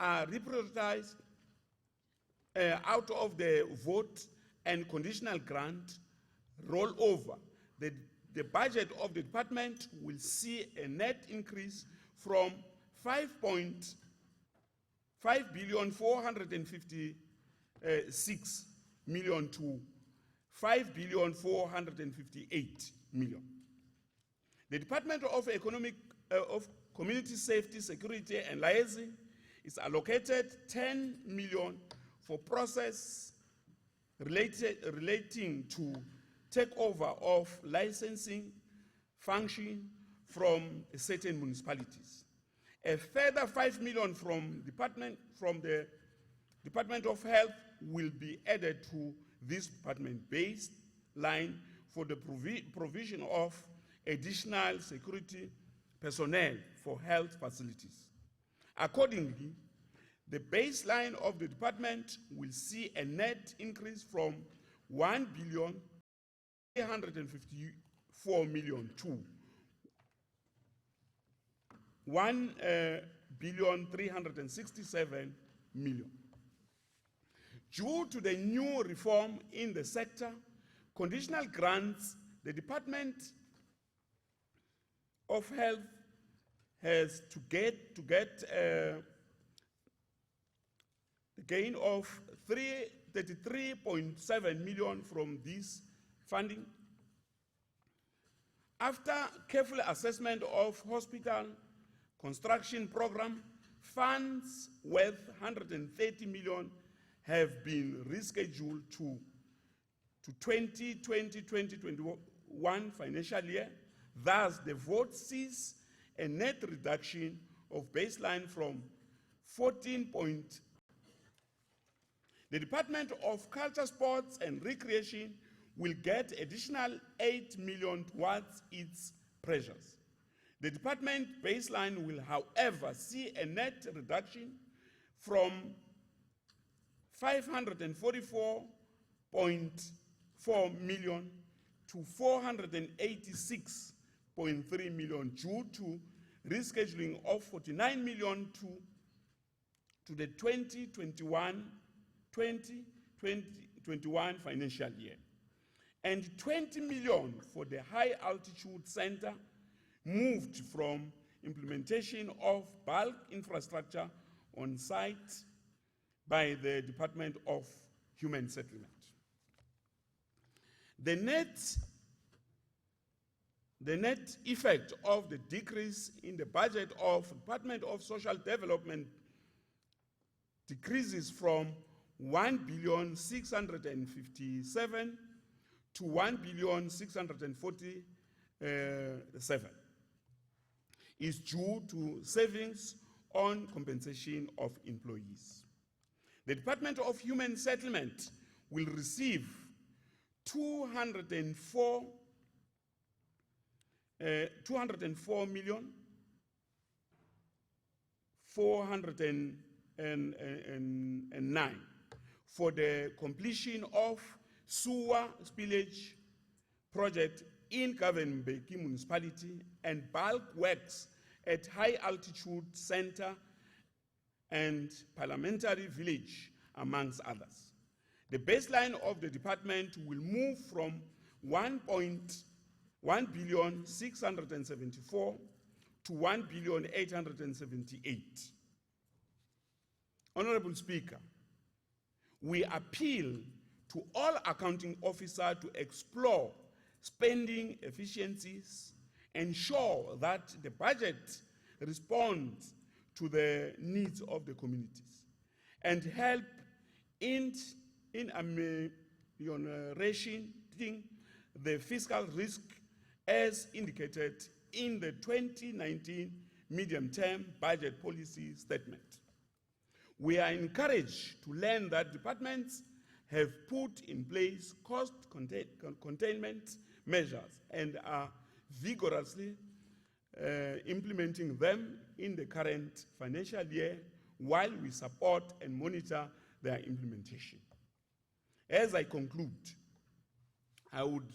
are reprioritized out of the vote and conditional grant, roll over, the budget of the department will see a net increase from 5.456 million to 5.458 million. The Department of Community Safety, Security and Liaison is allocated 10 million for process relating to takeover of licensing function from certain municipalities. A further 5 million from the Department of Health will be added to this department baseline for the provision of additional security personnel for health facilities. Accordingly, the baseline of the department will see a net increase from 1,354 million to 1,367 million. Due to the new reform in the sector, conditional grants, the Department of Health has to get a gain of 33.7 million from this funding. After careful assessment of hospital construction program, funds worth 130 million have been rescheduled to 2020-2021 financial year. Thus, the vote sees a net reduction of baseline from 14. The Department of Culture, Sports and Recreation will get additional 8 million towards its pressures. The department baseline will, however, see a net reduction from 544.4 million to 486.3 million due to rescheduling of 49 million to the 2021 financial year, and 20 million for the high altitude center moved from implementation of bulk infrastructure on site by the Department of Human Settlement. The net effect of the decrease in the budget of Department of Social Development decreases from 1,657 to 1,647 is due to savings on compensation of employees. The Department of Human Settlement will receive 204 million 409 for the completion of sewer spillage project in Kavenbeki municipality and bulk works at high altitude center and parliamentary village, amongst others. The baseline of the department will move from 1,674 to 1,878. Honorable Speaker, we appeal to all accounting officers to explore spending efficiencies, ensure that the budget responds to the needs of the communities, and help in ameliorating the fiscal risk as indicated in the 2019 medium-term budget policy statement. We are encouraged to learn that departments have put in place cost containment measures and are vigorously implementing them in the current financial year while we support and monitor their implementation. As I conclude, I would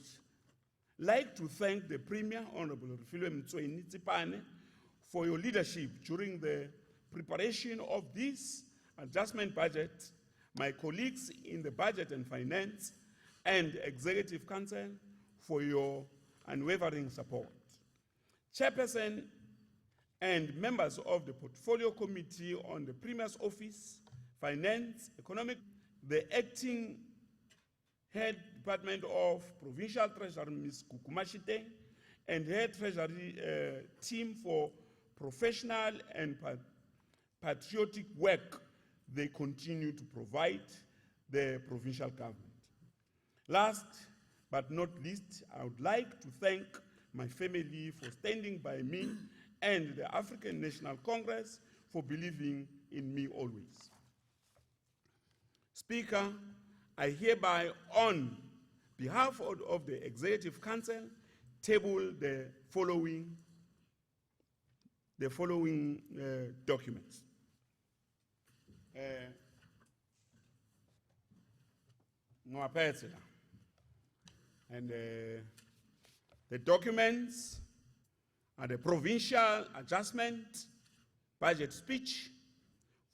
like to thank the Premier, Honorable Refilwe Mtsweni-Tsipane, for your leadership during the preparation of this adjustment budget, my colleagues in the Budget and Finance and Executive Council for your unwavering support. Chairperson and members of the Portfolio Committee on the Premier's Office, Finance, Economic, the acting Head Department of Provincial Treasury, Ms. Kukumashite, and her Treasury team for professional and patriotic work they continue to provide the provincial government. Last but not least, I would like to thank my family for standing by me and the African National Congress for believing in me always. Speaker, I hereby, on behalf of the Executive Council, table the following documents. And the documents are the provincial adjustment budget speech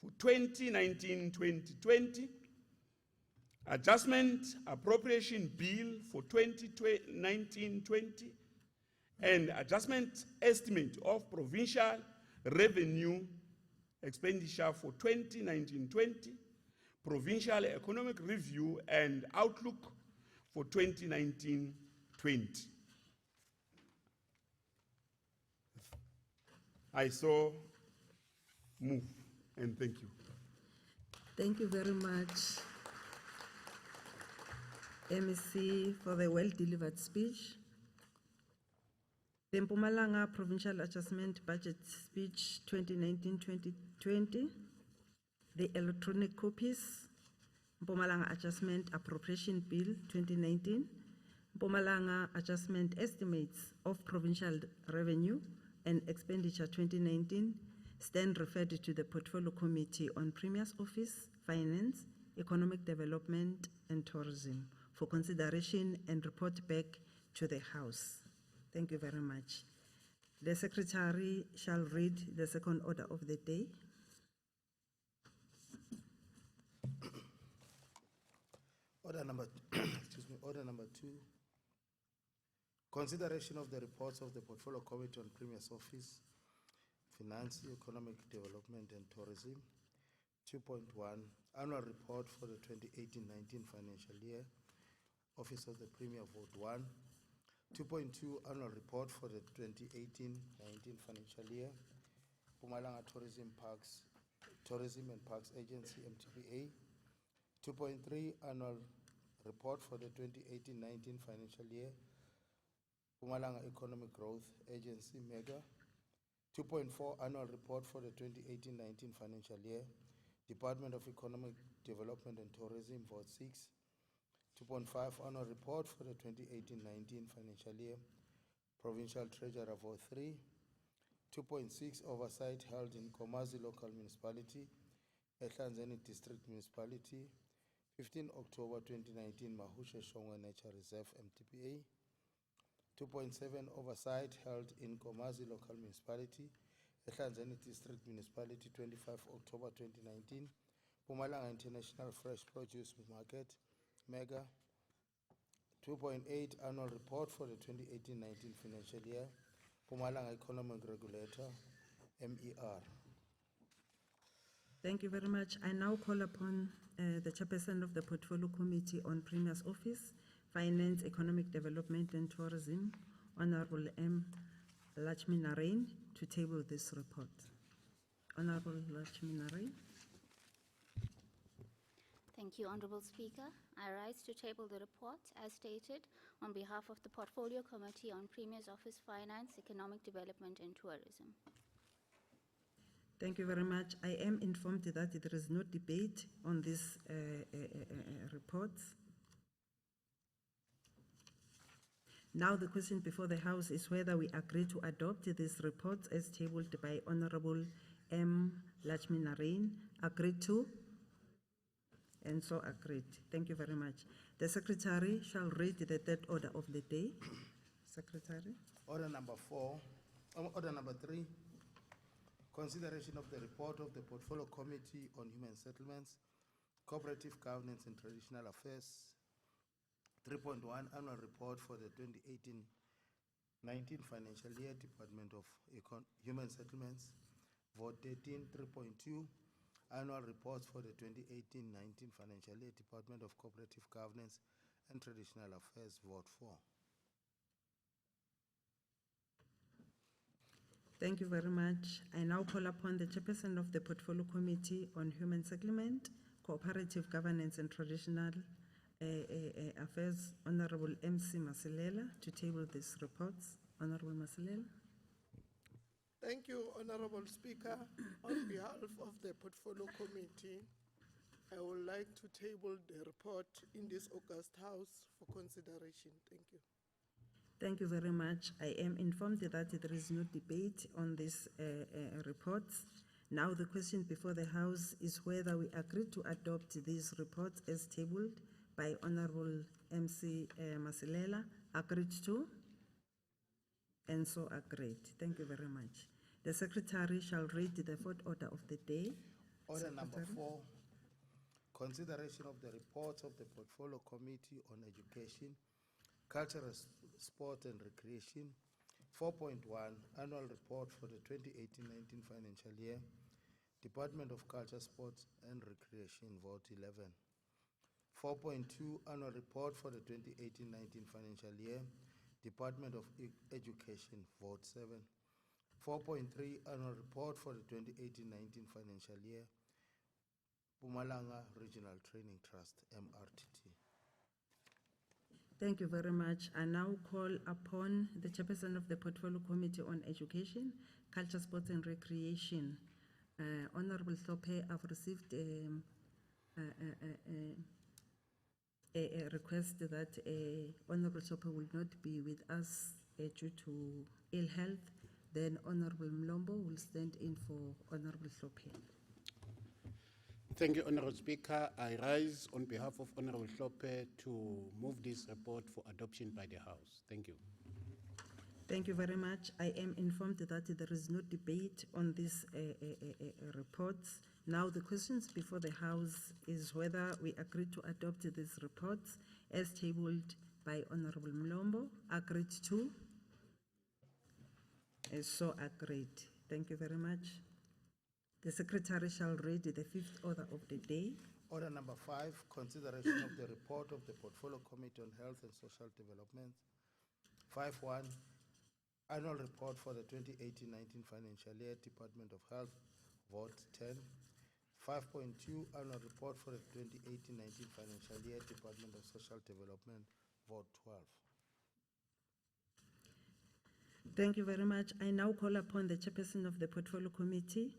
for 2019-2020, adjustment appropriation bill for 2019-20, and adjustment estimate of provincial revenue expenditure for 2019-20, provincial economic review and outlook for 2019-20. I so move, and thank you. Thank you very much, MEC, for the well-delivered speech. The Mpumalanga Provincial Adjustment Budget Speech 2019-2020, the electronic copies, Mpumalanga Adjustment Appropriation Bill 2019, Mpumalanga Adjustment Estimates of Provincial Revenue and Expenditure 2019, stand referred to the Portfolio Committee on Premier's Office, Finance, Economic Development and Tourism for consideration and report back to the House. Thank you very much. The Secretary shall read the second order of the day. Order number, order number 2. Consideration of the reports of the Portfolio Committee on Premier's Office, Finance, Economic Development and Tourism. 2.1, Annual Report for the 2018-19 financial year, Office of the Premier, Vote 1. 2.2, Annual Report for the 2018-19 financial year, Mpumalanga Tourism and Parks Agency, MTPA. 2.3, Annual Report for the 2018-19 financial year, Mpumalanga Economic Growth Agency, MEGA. 2.4, Annual Report for the 2018-19 financial year, Department of Economic Development and Tourism, Vote 6. 2.5, Annual Report for the 2018-19 financial year, Provincial Treasurer, Vote 3. 2.6, Oversight held in Komazi Local Municipality, Ehlanzeni District Municipality, 15 October 2019, Mahushe Shongwe Nature Reserve, MTPA. 2.7, Oversight held in Komazi Local Municipality, Ehlanzeni District Municipality, 25 October 2019, Mpumalanga International Fresh Produce Market, MEGA. 2.8, Annual Report for the 2018-19 financial year, Mpumalanga Economic Regulator, MER. Thank you very much. I now call upon the Chairperson of the Portfolio Committee on Premier's Office, Finance, Economic Development and Tourism, Honorable M. Lakshmi Narain, to table this report. Honorable Lakshmi Narain. Thank you, Honorable Speaker. I rise to table the report as stated on behalf of the Portfolio Committee on Premier's Office, Finance, Economic Development and Tourism. Thank you very much. I am informed that there is no debate on this report. Now the question before the House is whether we agree to adopt this report as tabled by Honorable M. Lakshmi Narain. Agreed to? And so agreed. Thank you very much. The Secretary shall read the third order of the day. Secretary. Order number 3. Consideration of the report of the Portfolio Committee on Human Settlements, Cooperative Governance and Traditional Affairs, 3.1 Annual Report for the 2018-19 financial year, Department of Human Settlements. Vote 13. 3.2 Annual Reports for the 2018-19 financial year, Department of Cooperative Governance and Traditional Affairs. Vote 4. Thank you very much. I now call upon the chairperson of the Portfolio Committee on Human Settlement, Cooperative Governance and Traditional Affairs, Honorable MC Masilela, to table these reports. Honorable Masilela. Thank you, Honorable Speaker. On behalf of the Portfolio Committee, I would like to table the report in this August House for consideration. Thank you. Thank you very much. I am informed that there is no debate on these reports. Now the question before the House is whether we agree to adopt these reports as tabled by Honorable MC Masilela. Agreed to? And so agreed. Thank you very much. The Secretary shall read the fourth order of the day. Order number Secretary. 4, consideration of the reports of the Portfolio Committee on Education, Culture, Sport and Recreation. 4.1 Annual Report for the 2018-19 financial year, Department of Culture, Sports and Recreation. Vote 11. 4.2 Annual Report for the 2018-19 financial year, Department of Education. Vote 7. 4.3 Annual Report for the 2018-19 financial year, Mpumalanga Regional Training Trust, MRTT. Thank you very much. I now call upon the chairperson of the Portfolio Committee on Education, Culture, Sports and Recreation. Honorable Sope, I've received a request that Honorable Sope will not be with us due to ill health. Then Honorable Mlombo will stand in for Honorable Sope. Thank you, Honorable Speaker. I rise on behalf of Honorable Hlope to move this report for adoption by the House. Thank you. Thank you very much. I am informed that there is no debate on these reports. Now the questions before the House is whether we agree to adopt these reports as tabled by Honorable Mlombo. Agreed to? So agreed. Thank you very much. The Secretary shall read the fifth order of the day. Order number 5, consideration of the report of the Portfolio Committee on Health and Social Development. 5.1 Annual Report for the 2018-19 financial year, Department of Health. Vote 10. 5.2 Annual Report for the 2018-19 financial year, Department of Social Development. Vote 12. Thank you very much. I now call upon the chairperson of the Portfolio Committee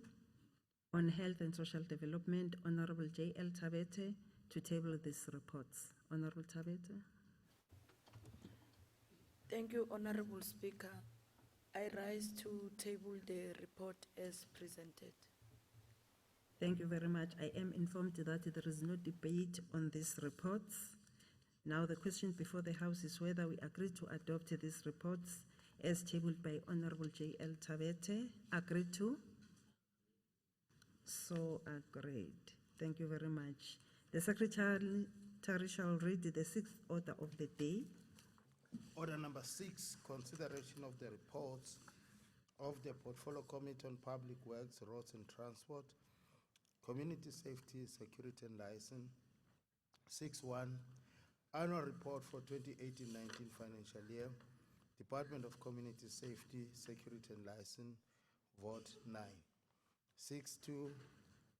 on Health and Social Development, Honorable J.L. Tabete, to table these reports. Honorable Tabete. Thank you, Honorable Speaker. I rise to table the report as presented. Thank you very much. I am informed that there is no debate on these reports. Now the question before the House is whether we agree to adopt these reports as tabled by Honorable J.L. Tabete. Agreed to? So agreed. Thank you very much. The Secretary shall read the sixth order of the day. Order number 6, consideration of the reports of the Portfolio Committee on Public Works, Roads and Transport, Community Safety, Security and License. 6.1 Annual Report for 2018-19 financial year, Department of Community Safety, Security and License. Vote 9. 6.2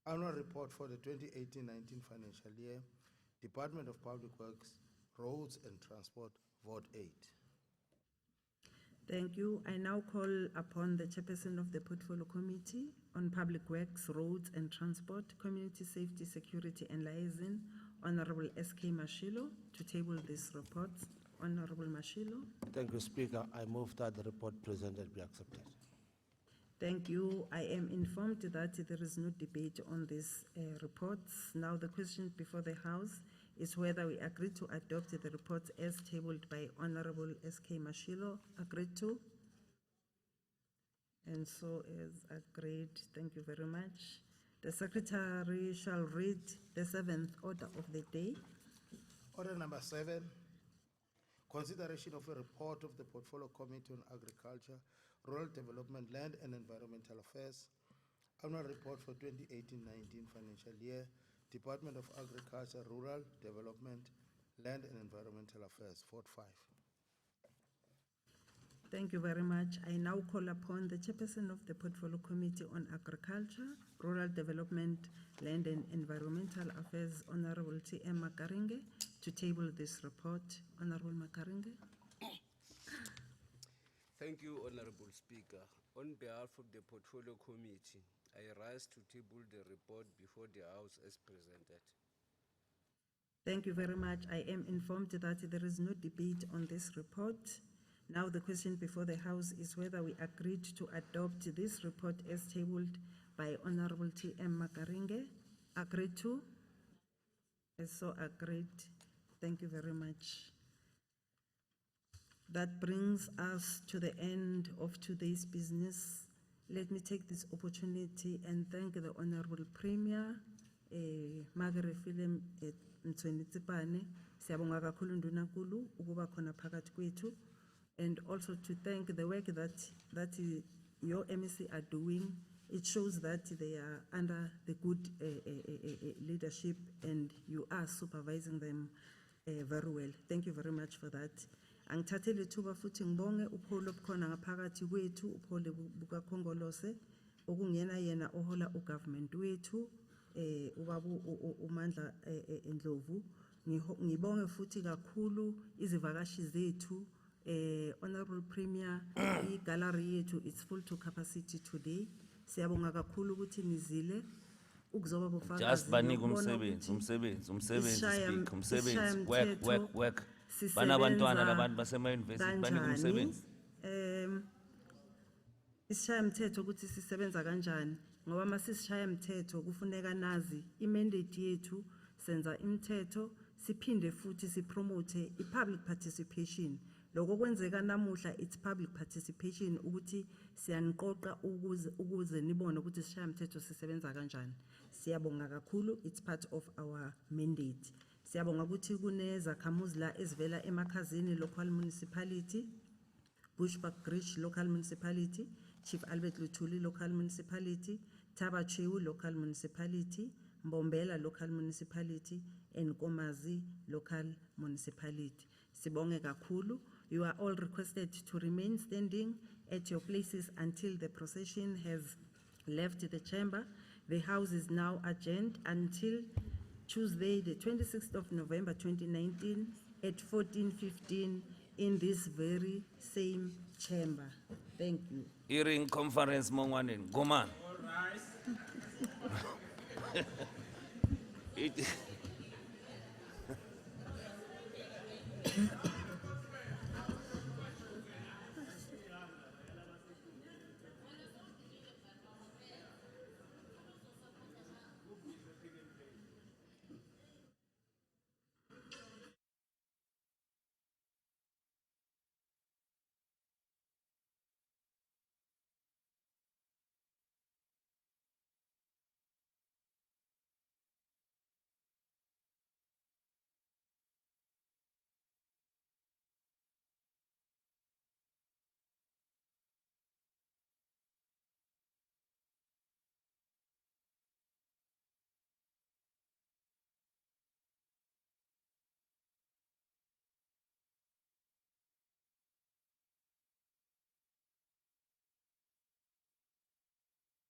Annual Report for the 2018-19 financial year, Department of Public Works, Roads and Transport. Vote 8. Thank you. I now call upon the chairperson of the Portfolio Committee on Public Works, Roads and Transport, Community Safety, Security and Liaison, Honorable S.K. Mashilo, to table these reports. Honorable Mashilo. Thank you, Speaker. I move that the report presented be accepted. Thank you. I am informed that there is no debate on these reports. Now the question before the House is whether we agree to adopt the reports as tabled by Honorable S.K. Mashilo. Agreed to? And so is agreed. Thank you very much. The Secretary shall read the seventh order of the day. Order number 7, Consideration of a report of the Portfolio Committee on Agriculture, Rural Development, Land and Environmental Affairs, Annual Report for 2018-19 financial year, Department of Agriculture, Rural Development, Land and Environmental Affairs, Fort 5. Thank you very much. I now call upon the chairperson of the Portfolio Committee on Agriculture, Rural Development, Land and Environmental Affairs, Honorable T.M. Makaringe, to table this report. Honorable Makaringe. Thank you, Honorable Speaker. On behalf of the Portfolio Committee, I rise to table the report before the House as presented. Thank you very much. I am informed that there is no debate on this report. Now the question before the House is whether we agreed to adopt this report as tabled by Honorable T.M. Makaringe. Agreed to? Yes, so agreed. Thank you very much. That brings us to the end of today's business. Let me take this opportunity and thank the Honorable Premier, Margaret Philem Mtsweni-Tsipane, siyabonga kakhulu ndunankulu ukuba khona phakathi kwethu, and also to thank the work that your MEC are doing. It shows that they are under the good leadership and you are supervising them very well. Thank you very much for that. Angithathele ithuba futhi ngibonge upholo obukhona ngaphakathi kwethu, upholo bukaKhongolose okungena yena ohola ugovernment wethu, ubaba uMandla Ndlovu. Ngibonge futhi kakhulu izivakashi zethu. Honorable Premier, i-gallery yethu is full to capacity today. Siyabonga kakhulu ukuthi nizile ukuzoba bufakazi. Just banika umsebenzi, work. Bana bantwana labantu basema-university banika umsebenzi. Isishaya mthetho ukuthi sisebenza kanjani ngoba masisishaya mthetho kufuneka nazi imandate yethu, senza imithetho siphinde futhi sipromote i-public participation. Lokho kwenzeka namuhla it's public participation ukuthi siyaniqoqa ukuze nibone ukuthi sishaya mthetho sisebenza kanjani. Siyabonga kakhulu, it's part of our mandate. Siyabonga ukuthi kunezakhamuzi la ezivela eMakhazini local municipality, Bushbuckridge local municipality, Chief Albert Luthuli local municipality, Tabachewu local municipality, Mbombela local municipality, and Komazi local municipality. Sibonge kakhulu. You are all requested to remain standing at your places until the procession has left the chamber. The House is now adjourned until Tuesday, the 26th of November 2019 at 14:15 in this very same chamber. Thank you. Hearing conference Mongwanen, Goman. All right.